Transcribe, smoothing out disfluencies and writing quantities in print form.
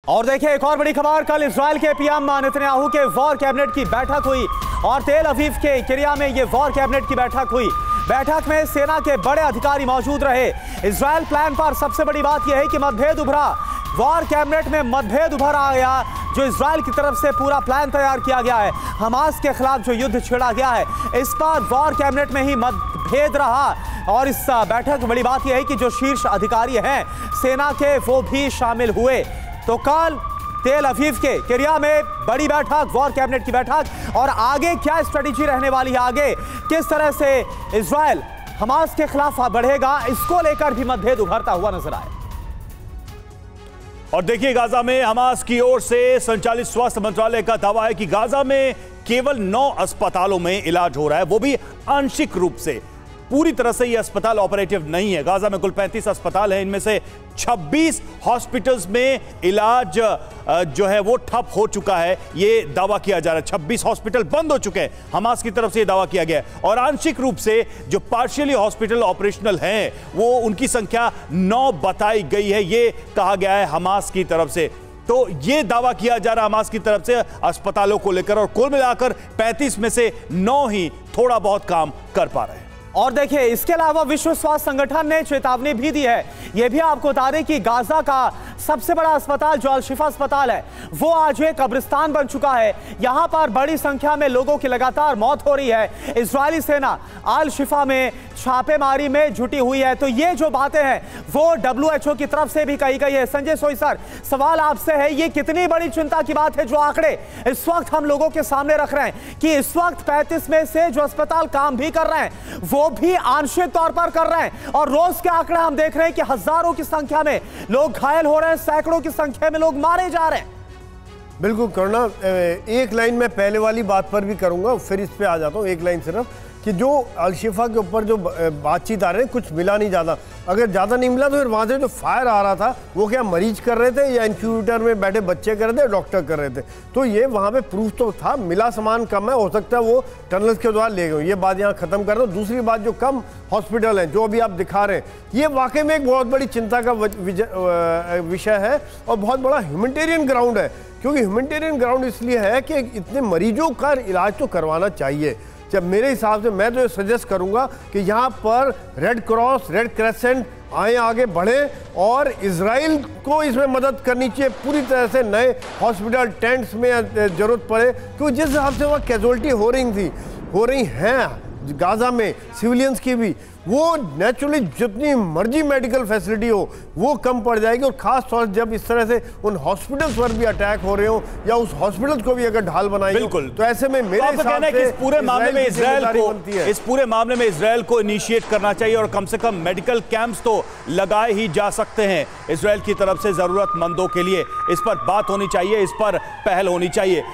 और देखिए एक और बड़ी खबर, कल इजराइल के पीएम नेतन्याहू के वॉर कैबिनेट की बैठक हुई और तेल अवीव के किरिया में ये वॉर कैबिनेट की बैठक हुई। बैठक में सेना के बड़े अधिकारी मौजूद रहे। इजराइल प्लान पर सबसे बड़ी बात यह है कि मतभेद उभरा, वॉर कैबिनेट में मतभेद उभर आ गया। जो इजराइल की तरफ से पूरा प्लान तैयार किया गया है, हमास के खिलाफ जो युद्ध छेड़ा गया है, इस पर वॉर कैबिनेट में ही मतभेद रहा। और इस बैठक में बड़ी बात यह है कि जो शीर्ष अधिकारी हैं सेना के, वो भी शामिल हुए। तो कल तेल अवीव के किरिया में बड़ी बैठक, वॉर कैबिनेट की बैठक, और आगे क्या स्ट्रेटेजी रहने वाली है, आगे किस तरह से इजराइल हमास के खिलाफ बढ़ेगा, इसको लेकर भी मतभेद उभरता हुआ नजर आए। और देखिए, गाजा में हमास की ओर से संचालित स्वास्थ्य मंत्रालय का दावा है कि गाजा में केवल 9 अस्पतालों में इलाज हो रहा है, वो भी आंशिक रूप से। पूरी तरह से ये अस्पताल ऑपरेटिव नहीं है। गाजा में कुल 35 अस्पताल हैं, इनमें से 26 हॉस्पिटल्स में इलाज जो है वो ठप हो चुका है, ये दावा किया जा रहा है। 26 हॉस्पिटल बंद हो चुके हैं, हमास की तरफ से ये दावा किया गया है। और आंशिक रूप से जो पार्शियली हॉस्पिटल ऑपरेशनल हैं, वो उनकी संख्या 9 बताई गई है, ये कहा गया है हमास की तरफ से। तो ये दावा किया जा रहा है हमास की तरफ से अस्पतालों को लेकर, और कुल मिलाकर 35 में से 9 ही थोड़ा बहुत काम कर पा रहे हैं। और देखिए, इसके अलावा विश्व स्वास्थ्य संगठन ने चेतावनी भी दी है। यह भी आपको बता दें कि गाजा का सबसे बड़ा अस्पताल जो अल शिफा अस्पताल है, वो आज एक कब्रिस्तान बन चुका है। यहां पर बड़ी संख्या में लोगों की लगातार मौत हो रही है। इजरायली सेना अल शिफा में छापेमारी में जुटी हुई है। तो ये जो बातें हैं वो WHO की तरफ से भी कही गई है। संजय सोई सर, सवाल आपसे है, ये कितनी बड़ी चिंता की बात है जो आंकड़े इस वक्त हम लोगों के सामने रख रहे हैं कि इस वक्त 35 में से जो अस्पताल काम भी कर रहे हैं वो भी आंशिक तौर पर कर रहे हैं, और रोज के आंकड़े हम देख रहे हैं कि हजारों की संख्या में लोग घायल हो रहे हैं, सैकड़ों की संख्या में लोग मारे जा रहे हैं। बिल्कुल करुणा, एक लाइन मैं पहले वाली बात पर भी करूंगा, फिर इस पे आ जाता हूँ। एक लाइन सिर्फ कि जो अल शिफा के ऊपर जो बातचीत आ रही है, कुछ मिला नहीं ज़्यादा। अगर ज़्यादा नहीं मिला तो फिर वहाँ से जो फायर आ रहा था वो क्या मरीज कर रहे थे या इंक्यूबेटर में बैठे बच्चे कर रहे थे, डॉक्टर कर रहे थे। तो ये वहाँ पे प्रूफ तो था, मिला सामान कम है, हो सकता है वो टनल्स के द्वारा ले गए। ये बात यहाँ ख़त्म कर दो। दूसरी बात, जो कम हॉस्पिटल हैं जो अभी आप दिखा रहे हैं, ये वाकई में एक बहुत बड़ी चिंता का विषय है और बहुत बड़ा ह्यूमैनिटेरियन ग्राउंड है। क्योंकि ह्यूमैनिटेरियन ग्राउंड इसलिए है कि इतने मरीजों का इलाज तो करवाना चाहिए। जब मेरे हिसाब से मैं तो ये सजेस्ट करूंगा कि यहाँ पर रेड क्रॉस, रेड क्रेसेंट आए, आगे बढ़े और इजराइल को इसमें मदद करनी चाहिए पूरी तरह से। नए हॉस्पिटल टेंट्स में ज़रूरत पड़े, क्योंकि जिस हिसाब से वहाँ कैजुअल्टी हो रही हैं गाजा में सिविलियंस की भी, वो नेचुरली जितनी मर्जी मेडिकल फैसिलिटी हो वो कम पड़ जाएगी। और ख़ास तौर से जब इस तरह से उन हॉस्पिटल्स पर भी अटैक हो रहे हो या उस हॉस्पिटल्स को भी अगर ढाल बनाएंगे, बिल्कुल, तो ऐसे में मेरे हिसाब से इस पूरे मामले में इजराइल को इनिशिएट करना चाहिए और कम से कम मेडिकल कैंप्स तो लगाए ही जा सकते हैं इजराइल की तरफ से। ज़रूरतमंदों के लिए इस पर बात होनी चाहिए, इस पर पहल होनी चाहिए।